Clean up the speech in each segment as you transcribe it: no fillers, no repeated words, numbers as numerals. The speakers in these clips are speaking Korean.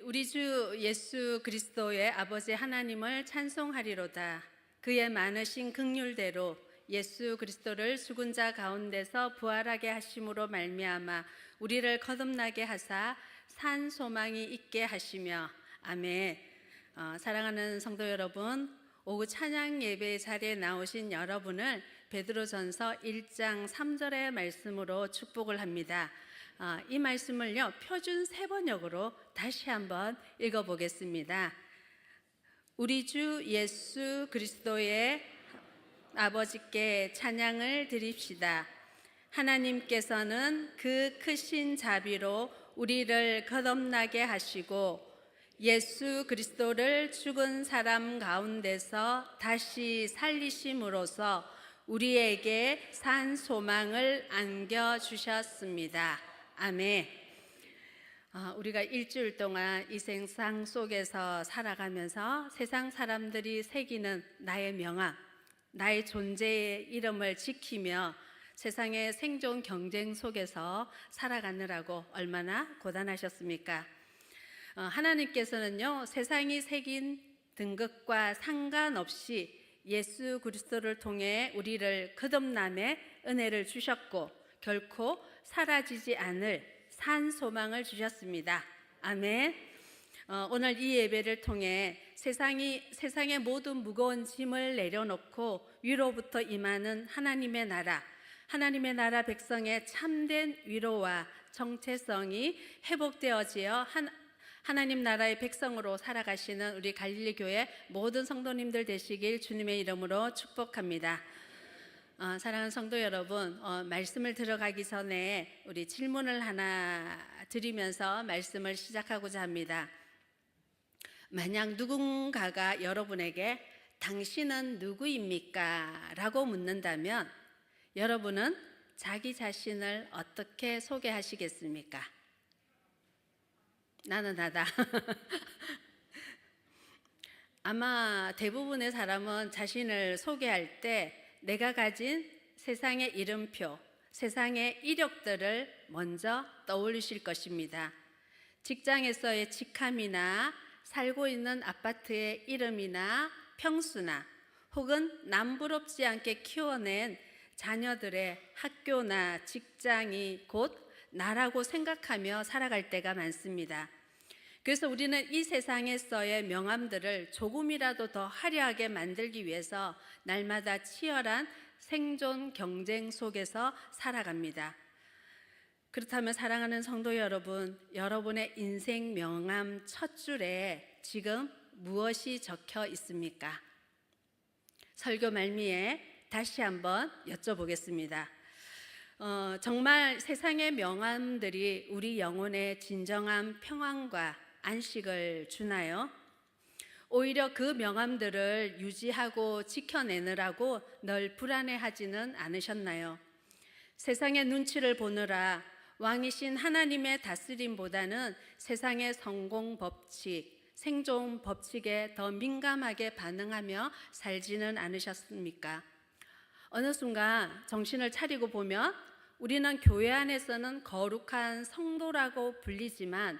우리 주 예수 그리스도의 아버지 하나님을 찬송하리로다. 그의 많으신 긍휼대로 예수 그리스도를 죽은 자 가운데서 부활하게 하심으로 말미암아 우리를 거듭나게 하사 산 소망이 있게 하시며. 아멘. 사랑하는 성도 여러분, 오후 찬양 예배 자리에 나오신 여러분을 베드로전서 1장 3절의 말씀으로 축복을 합니다. 이 말씀을요, 표준 세번역으로 다시 한번 읽어보겠습니다. 우리 주 예수 그리스도의 아버지께 찬양을 드립시다. 하나님께서는 그 크신 자비로 우리를 거듭나게 하시고 예수 그리스도를 죽은 사람 가운데서 다시 살리심으로써 우리에게 산 소망을 안겨주셨습니다. 아멘. 우리가 일주일 동안 이 세상 속에서 살아가면서 세상 사람들이 새기는 나의 명함, 나의 존재의 이름을 지키며 세상의 생존 경쟁 속에서 살아가느라고 얼마나 고단하셨습니까? 하나님께서는요, 세상이 새긴 등급과 상관없이 예수 그리스도를 통해 우리를 거듭남의 은혜를 주셨고 결코 사라지지 않을 산 소망을 주셨습니다. 아멘. 오늘 이 예배를 통해 세상의 모든 무거운 짐을 내려놓고 위로부터 임하는 하나님의 나라 백성의 참된 위로와 정체성이 회복되어지어 하나님 나라의 백성으로 살아가시는 우리 갈릴리 교회 모든 성도님들 되시길 주님의 이름으로 축복합니다. 사랑하는 성도 여러분, 말씀을 들어가기 전에 우리 질문을 하나 드리면서 말씀을 시작하고자 합니다. 만약 누군가가 여러분에게 당신은 누구입니까? 라고 묻는다면 여러분은 자기 자신을 어떻게 소개하시겠습니까? 나는 나다. 아마 대부분의 사람은 자신을 소개할 때 내가 가진 세상의 이름표, 세상의 이력들을 먼저 떠올리실 것입니다. 직장에서의 직함이나 살고 있는 아파트의 이름이나 평수나 혹은 남부럽지 않게 키워낸 자녀들의 학교나 직장이 곧 나라고 생각하며 살아갈 때가 많습니다. 그래서 우리는 이 세상에서의 명함들을 조금이라도 더 화려하게 만들기 위해서 날마다 치열한 생존 경쟁 속에서 살아갑니다. 그렇다면 사랑하는 성도 여러분, 여러분의 인생 명함 첫 줄에 지금 무엇이 적혀 있습니까? 설교 말미에 다시 한번 여쭤보겠습니다. 정말 세상의 명함들이 우리 영혼에 진정한 평안과 안식을 주나요? 오히려 그 명함들을 유지하고 지켜내느라고 늘 불안해하지는 않으셨나요? 세상의 눈치를 보느라 왕이신 하나님의 다스림보다는 세상의 성공 법칙, 생존 법칙에 더 민감하게 반응하며 살지는 않으셨습니까? 어느 순간 정신을 차리고 보면 우리는 교회 안에서는 거룩한 성도라고 불리지만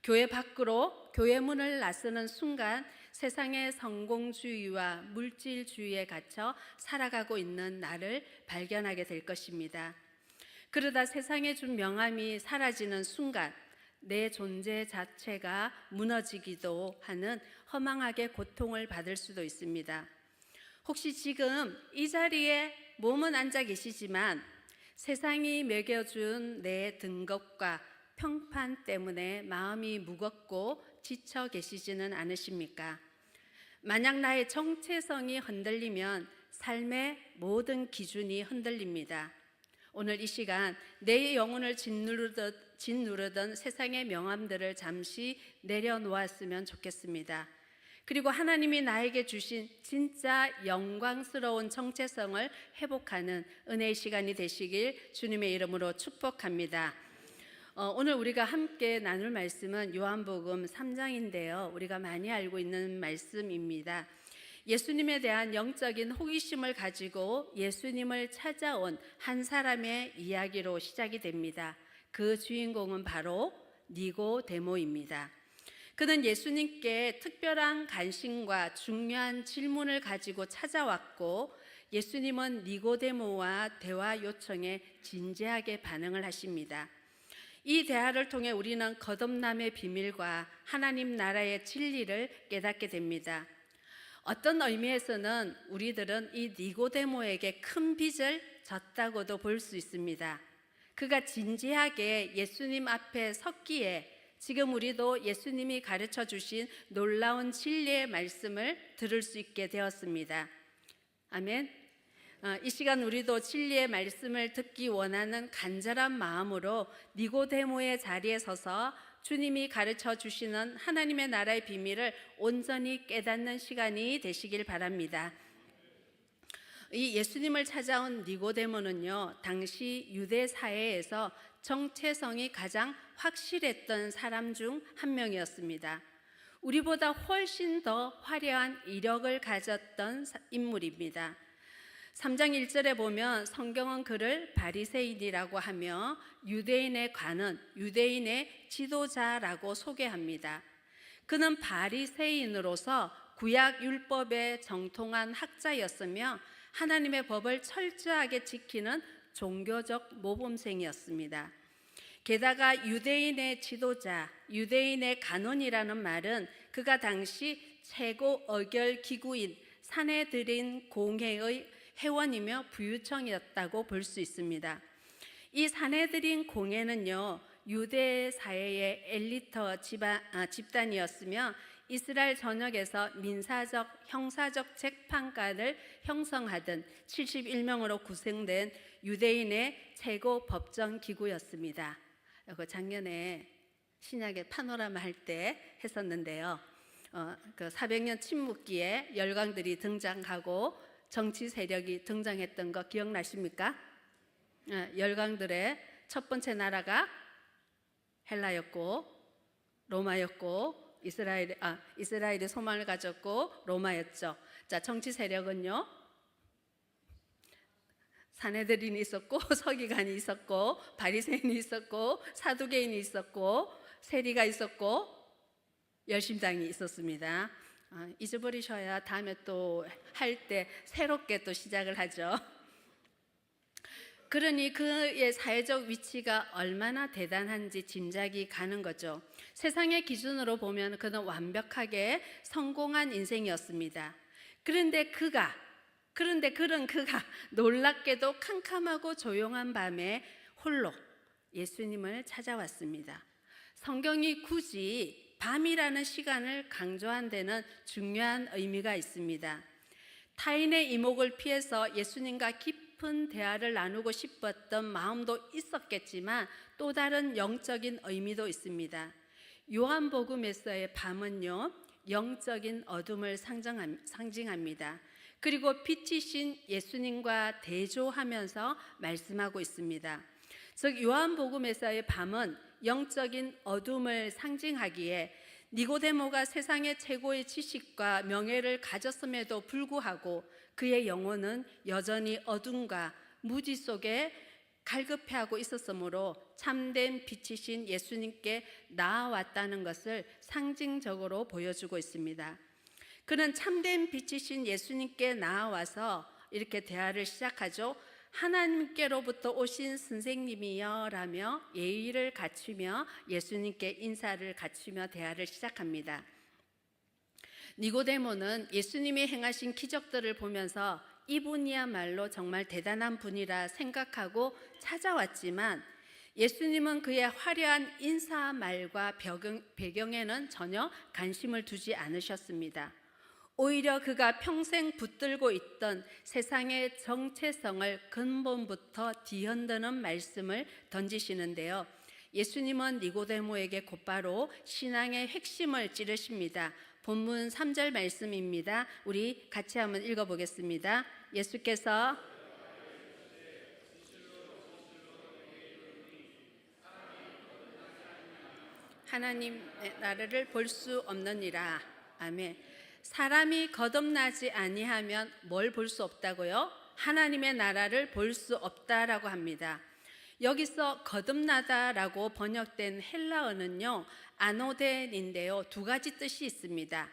교회 밖으로 교회 문을 나서는 순간 세상의 성공주의와 물질주의에 갇혀 살아가고 있는 나를 발견하게 될 것입니다. 그러다 세상에 준 명함이 사라지는 순간 내 존재 자체가 무너지기도 하는 허망하게 고통을 받을 수도 있습니다. 혹시 지금 이 자리에 몸은 앉아 계시지만 세상이 매겨준 내 등급과 평판 때문에 마음이 무겁고 지쳐 계시지는 않으십니까? 만약 나의 정체성이 흔들리면 삶의 모든 기준이 흔들립니다. 오늘 이 시간 내 영혼을 짓누르던 세상의 명함들을 잠시 내려놓았으면 좋겠습니다. 그리고 하나님이 나에게 주신 진짜 영광스러운 정체성을 회복하는 은혜의 시간이 되시길 주님의 이름으로 축복합니다. 오늘 우리가 함께 나눌 말씀은 요한복음 3장인데요. 우리가 많이 알고 있는 말씀입니다. 예수님에 대한 영적인 호기심을 가지고 예수님을 찾아온 한 사람의 이야기로 시작이 됩니다. 그 주인공은 바로 니고데모입니다. 그는 예수님께 특별한 관심과 중요한 질문을 가지고 찾아왔고 예수님은 니고데모와 대화 요청에 진지하게 반응을 하십니다. 이 대화를 통해 우리는 거듭남의 비밀과 하나님 나라의 진리를 깨닫게 됩니다. 어떤 의미에서는 우리들은 이 니고데모에게 큰 빚을 졌다고도 볼 수 있습니다. 그가 진지하게 예수님 앞에 섰기에 지금 우리도 예수님이 가르쳐 주신 놀라운 진리의 말씀을 들을 수 있게 되었습니다. 아멘. 이 시간 우리도 진리의 말씀을 듣기 원하는 간절한 마음으로 니고데모의 자리에 서서 주님이 가르쳐 주시는 하나님의 나라의 비밀을 온전히 깨닫는 시간이 되시길 바랍니다. 이 예수님을 찾아온 니고데모는요, 당시 유대 사회에서 정체성이 가장 확실했던 사람 중 한 명이었습니다. 우리보다 훨씬 더 화려한 이력을 가졌던 인물입니다. 3장 1절에 보면 성경은 그를 바리새인이라고 하며 유대인의 관은 유대인의 지도자라고 소개합니다. 그는 바리새인으로서 구약 율법에 정통한 학자였으며 하나님의 법을 철저하게 지키는 종교적 모범생이었습니다. 게다가 유대인의 지도자, 유대인의 간원이라는 말은 그가 당시 최고 의결 기구인 산헤드린 공회의 회원이며 부유청이었다고 볼 수 있습니다. 이 산헤드린 공회는요, 유대 사회의 엘리트 집단이었으며 이스라엘 전역에서 민사적, 형사적 재판관을 형성하던 71명으로 구성된 유대인의 최고 법정 기구였습니다. 이거 작년에 신약의 파노라마 할 때 했었는데요. 그 400년 침묵기에 열강들이 등장하고 정치 세력이 등장했던 거 기억나십니까? 열강들의 첫 번째 나라가 헬라였고 로마였고 이스라엘이 소망을 가졌고 로마였죠. 자, 정치 세력은요, 산헤드린이 있었고 서기관이 있었고 바리새인이 있었고 사두개인이 있었고 세리가 있었고 열심당이 있었습니다. 잊어버리셔야 다음에 또 할 때 새롭게 또 시작을 하죠. 그러니 그의 사회적 위치가 얼마나 대단한지 짐작이 가는 거죠. 세상의 기준으로 보면 그는 완벽하게 성공한 인생이었습니다. 그런데 그가 놀랍게도 캄캄하고 조용한 밤에 홀로 예수님을 찾아왔습니다. 성경이 굳이 밤이라는 시간을 강조한 데는 중요한 의미가 있습니다. 타인의 이목을 피해서 예수님과 깊은 대화를 나누고 싶었던 마음도 있었겠지만 또 다른 영적인 의미도 있습니다. 요한복음에서의 밤은요, 영적인 어둠을 상징합니다. 그리고 빛이신 예수님과 대조하면서 말씀하고 있습니다. 즉 요한복음에서의 밤은 영적인 어둠을 상징하기에 니고데모가 세상의 최고의 지식과 명예를 가졌음에도 불구하고 그의 영혼은 여전히 어둠과 무지 속에 갈급해하고 있었으므로 참된 빛이신 예수님께 나아왔다는 것을 상징적으로 보여주고 있습니다. 그는 참된 빛이신 예수님께 나아와서 이렇게 대화를 시작하죠. 하나님께로부터 오신 선생님이여 라며 예의를 갖추며 예수님께 인사를 갖추며 대화를 시작합니다. 니고데모는 예수님이 행하신 기적들을 보면서 이분이야말로 정말 대단한 분이라 생각하고 찾아왔지만 예수님은 그의 화려한 인사말과 배경에는 전혀 관심을 두지 않으셨습니다. 오히려 그가 평생 붙들고 있던 세상의 정체성을 근본부터 뒤흔드는 말씀을 던지시는데요. 예수님은 니고데모에게 곧바로 신앙의 핵심을 찌르십니다. 본문 3절 말씀입니다. 우리 같이 한번 읽어보겠습니다. 예수께서 하나님의 나라를 볼 수 없느니라. 아멘. 사람이 거듭나지 아니하면 뭘 볼 수 없다고요? 하나님의 나라를 볼 수 없다라고 합니다. 여기서 거듭나다라고 번역된 헬라어는요, 아노덴인데요, 두 가지 뜻이 있습니다.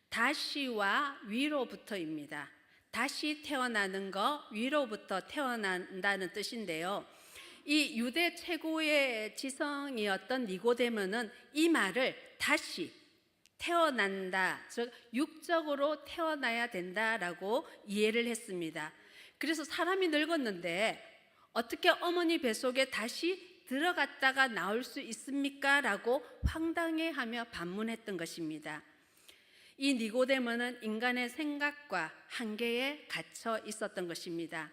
다시와 위로부터입니다. 다시 태어나는 거, 위로부터 태어난다는 뜻인데요. 이 유대 최고의 지성이었던 니고데모는 이 말을 다시 태어난다, 즉 육적으로 태어나야 된다라고 이해를 했습니다. 그래서 사람이 늙었는데 어떻게 어머니 뱃속에 다시 들어갔다가 나올 수 있습니까? 라고 황당해하며 반문했던 것입니다. 이 니고데모는 인간의 생각과 한계에 갇혀 있었던 것입니다.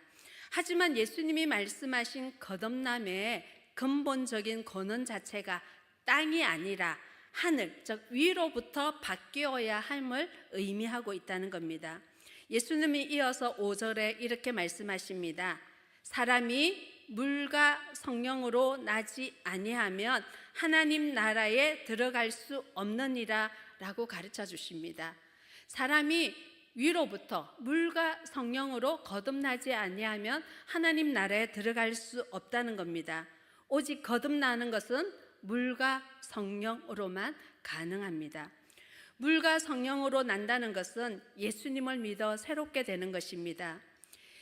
하지만 예수님이 말씀하신 거듭남의 근본적인 권원 자체가 땅이 아니라 하늘, 즉 위로부터 바뀌어야 함을 의미하고 있다는 겁니다. 예수님이 이어서 5절에 이렇게 말씀하십니다. 사람이 물과 성령으로 나지 아니하면 하나님 나라에 들어갈 수 없느니라 라고 가르쳐 주십니다. 사람이 위로부터 물과 성령으로 거듭나지 아니하면 하나님 나라에 들어갈 수 없다는 겁니다. 오직 거듭나는 것은 물과 성령으로만 가능합니다. 물과 성령으로 난다는 것은 예수님을 믿어 새롭게 되는 것입니다.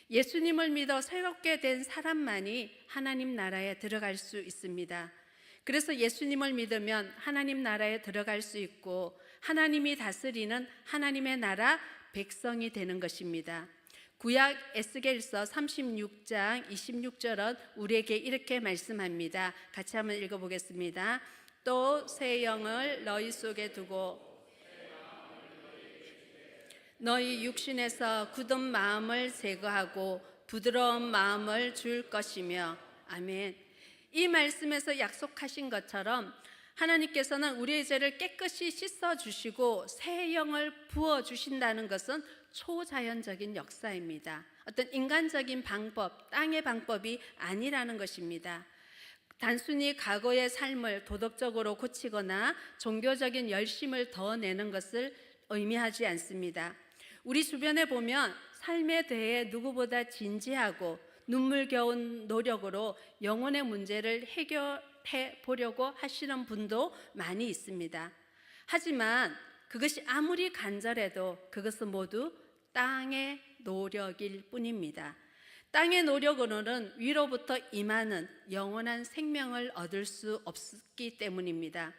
예수님을 믿어 새롭게 된 사람만이 하나님 나라에 들어갈 수 있습니다. 그래서 예수님을 믿으면 하나님 나라에 들어갈 수 있고 하나님이 다스리는 하나님의 나라 백성이 되는 것입니다. 구약 에스겔서 36장 26절은 우리에게 이렇게 말씀합니다. 같이 한번 읽어보겠습니다. 또 새 영을 너희 속에 두고 너희 육신에서 굳은 마음을 제거하고 부드러운 마음을 줄 것이며. 아멘. 이 말씀에서 약속하신 것처럼 하나님께서는 우리의 죄를 깨끗이 씻어주시고 새 영을 부어주신다는 것은 초자연적인 역사입니다. 어떤 인간적인 방법, 땅의 방법이 아니라는 것입니다. 단순히 과거의 삶을 도덕적으로 고치거나 종교적인 열심을 더 내는 것을 의미하지 않습니다. 우리 주변에 보면 삶에 대해 누구보다 진지하고 눈물겨운 노력으로 영혼의 문제를 해결해 보려고 하시는 분도 많이 있습니다. 하지만 그것이 아무리 간절해도 그것은 모두 땅의 노력일 뿐입니다. 땅의 노력으로는 위로부터 임하는 영원한 생명을 얻을 수 없기 때문입니다.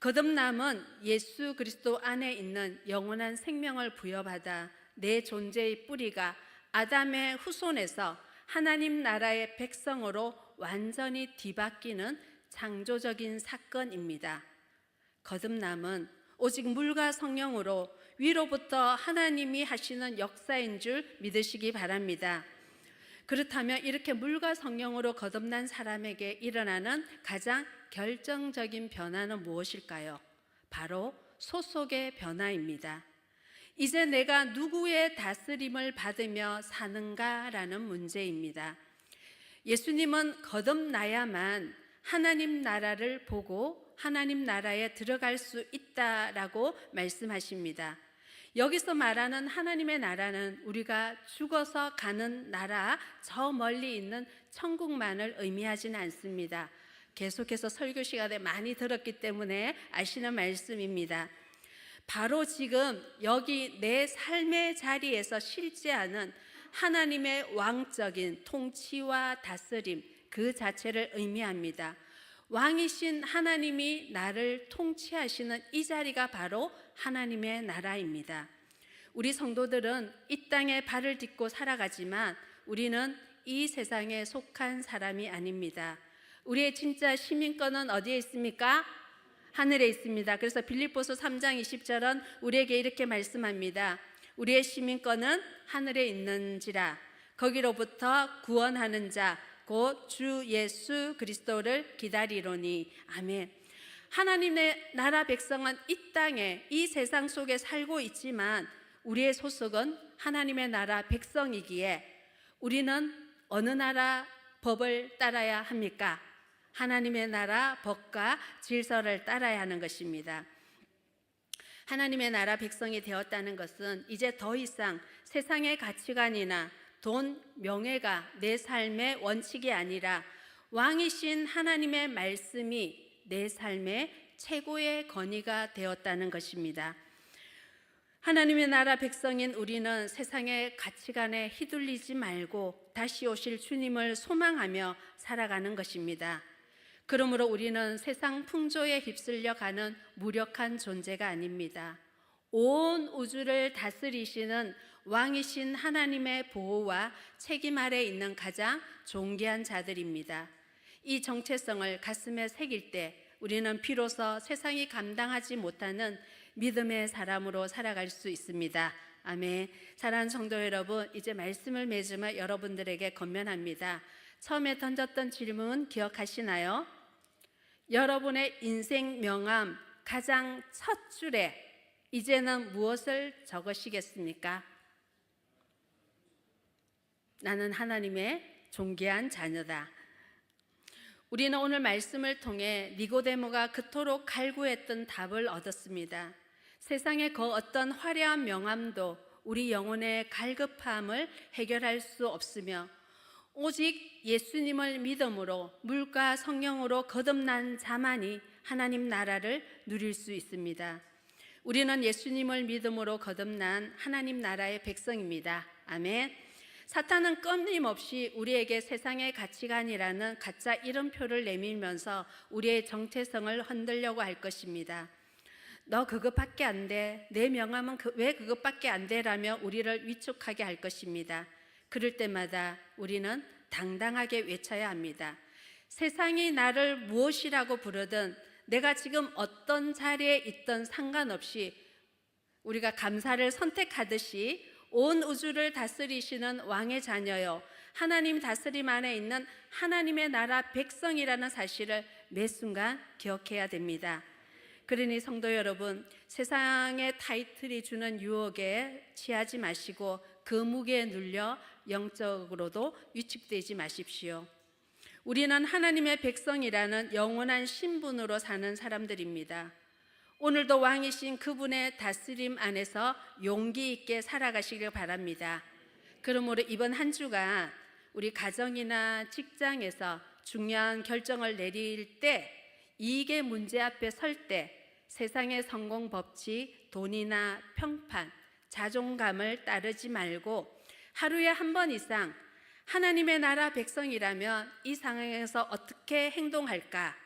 거듭남은 예수 그리스도 안에 있는 영원한 생명을 부여받아 내 존재의 뿌리가 아담의 후손에서 하나님 나라의 백성으로 완전히 뒤바뀌는 창조적인 사건입니다. 거듭남은 오직 물과 성령으로 위로부터 하나님이 하시는 역사인 줄 믿으시기 바랍니다. 그렇다면 이렇게 물과 성령으로 거듭난 사람에게 일어나는 가장 결정적인 변화는 무엇일까요? 바로 소속의 변화입니다. 이제 내가 누구의 다스림을 받으며 사는가라는 문제입니다. 예수님은 거듭나야만 하나님 나라를 보고 하나님 나라에 들어갈 수 있다라고 말씀하십니다. 여기서 말하는 하나님의 나라는 우리가 죽어서 가는 나라, 저 멀리 있는 천국만을 의미하지는 않습니다. 계속해서 설교 시간에 많이 들었기 때문에 아시는 말씀입니다. 바로 지금 여기 내 삶의 자리에서 실제하는 하나님의 왕적인 통치와 다스림 그 자체를 의미합니다. 왕이신 하나님이 나를 통치하시는 이 자리가 바로 하나님의 나라입니다. 우리 성도들은 이 땅에 발을 딛고 살아가지만 우리는 이 세상에 속한 사람이 아닙니다. 우리의 진짜 시민권은 어디에 있습니까? 하늘에 있습니다. 그래서 빌립보서 3장 20절은 우리에게 이렇게 말씀합니다. 우리의 시민권은 하늘에 있는지라 거기로부터 구원하는 자 곧 주 예수 그리스도를 기다리로니. 아멘. 하나님의 나라 백성은 이 땅에 이 세상 속에 살고 있지만 우리의 소속은 하나님의 나라 백성이기에 우리는 어느 나라 법을 따라야 합니까? 하나님의 나라 법과 질서를 따라야 하는 것입니다. 하나님의 나라 백성이 되었다는 것은 이제 더 이상 세상의 가치관이나 돈, 명예가 내 삶의 원칙이 아니라 왕이신 하나님의 말씀이 내 삶의 최고의 건의가 되었다는 것입니다. 하나님의 나라 백성인 우리는 세상의 가치관에 휘둘리지 말고 다시 오실 주님을 소망하며 살아가는 것입니다. 그러므로 우리는 세상 풍조에 휩쓸려 가는 무력한 존재가 아닙니다. 온 우주를 다스리시는 왕이신 하나님의 보호와 책임 아래 있는 가장 존귀한 자들입니다. 이 정체성을 가슴에 새길 때 우리는 비로소 세상이 감당하지 못하는 믿음의 사람으로 살아갈 수 있습니다. 아멘. 사랑하는 성도 여러분, 이제 말씀을 맺으며 여러분들에게 권면합니다. 처음에 던졌던 질문 기억하시나요? 여러분의 인생 명함 가장 첫 줄에 이제는 무엇을 적으시겠습니까? 나는 하나님의 존귀한 자녀다. 우리는 오늘 말씀을 통해 니고데모가 그토록 갈구했던 답을 얻었습니다. 세상의 그 어떤 화려한 명함도 우리 영혼의 갈급함을 해결할 수 없으며 오직 예수님을 믿음으로 물과 성령으로 거듭난 자만이 하나님 나라를 누릴 수 있습니다. 우리는 예수님을 믿음으로 거듭난 하나님 나라의 백성입니다. 아멘. 사탄은 끊임없이 우리에게 세상의 가치관이라는 가짜 이름표를 내밀면서 우리의 정체성을 흔들려고 할 것입니다. 너 그것밖에 안 돼. 내 명함은 왜 그것밖에 안 돼라며 우리를 위축하게 할 것입니다. 그럴 때마다 우리는 당당하게 외쳐야 합니다. 세상이 나를 무엇이라고 부르든 내가 지금 어떤 자리에 있든 상관없이 우리가 감사를 선택하듯이 온 우주를 다스리시는 왕의 자녀요, 하나님 다스림 안에 있는 하나님의 나라 백성이라는 사실을 매 순간 기억해야 됩니다. 그러니 성도 여러분, 세상의 타이틀이 주는 유혹에 취하지 마시고 그 무게에 눌려 영적으로도 위축되지 마십시오. 우리는 하나님의 백성이라는 영원한 신분으로 사는 사람들입니다. 오늘도 왕이신 그분의 다스림 안에서 용기 있게 살아가시길 바랍니다. 그러므로 이번 한 주간 우리 가정이나 직장에서 중요한 결정을 내릴 때, 이익의 문제 앞에 설 때 세상의 성공 법칙, 돈이나 평판, 자존감을 따르지 말고 하루에 한 번 이상 하나님의 나라 백성이라면 이 상황에서 어떻게 행동할까?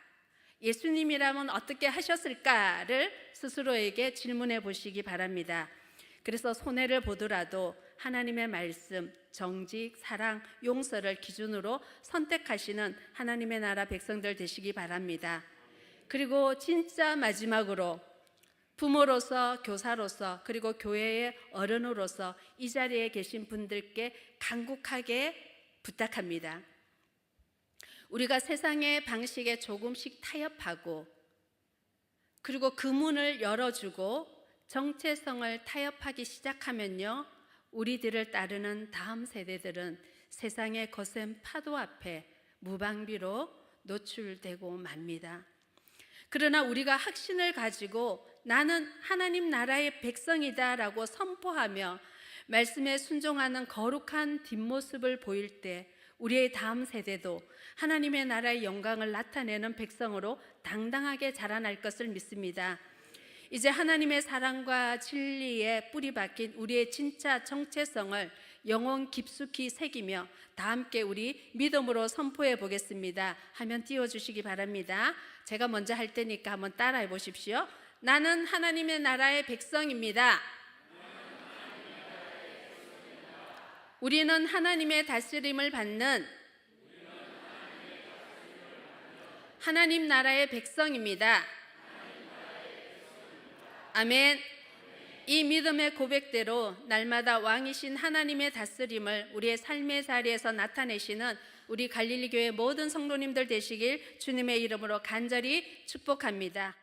예수님이라면 어떻게 하셨을까를 스스로에게 질문해 보시기 바랍니다. 그래서 손해를 보더라도 하나님의 말씀, 정직, 사랑, 용서를 기준으로 선택하시는 하나님의 나라 백성들 되시기 바랍니다. 그리고 진짜 마지막으로 부모로서, 교사로서, 그리고 교회의 어른으로서 이 자리에 계신 분들께 간곡하게 부탁합니다. 우리가 세상의 방식에 조금씩 타협하고 그리고 그 문을 열어주고 정체성을 타협하기 시작하면요, 우리들을 따르는 다음 세대들은 세상의 거센 파도 앞에 무방비로 노출되고 맙니다. 그러나 우리가 확신을 가지고 나는 하나님 나라의 백성이다 라고 선포하며 말씀에 순종하는 거룩한 뒷모습을 보일 때 우리의 다음 세대도 하나님의 나라의 영광을 나타내는 백성으로 당당하게 자라날 것을 믿습니다. 이제 하나님의 사랑과 진리에 뿌리 박힌 우리의 진짜 정체성을 영혼 깊숙이 새기며 다 함께 우리 믿음으로 선포해 보겠습니다. 하면 띄워주시기 바랍니다. 제가 먼저 할 테니까 한번 따라해 보십시오. 나는 하나님의 나라의 백성입니다. 우리는 하나님의 다스림을 받는 하나님 나라의 백성입니다. 아멘. 이 믿음의 고백대로 날마다 왕이신 하나님의 다스림을 우리의 삶의 자리에서 나타내시는 우리 갈릴리 교회 모든 성도님들 되시길 주님의 이름으로 간절히 축복합니다.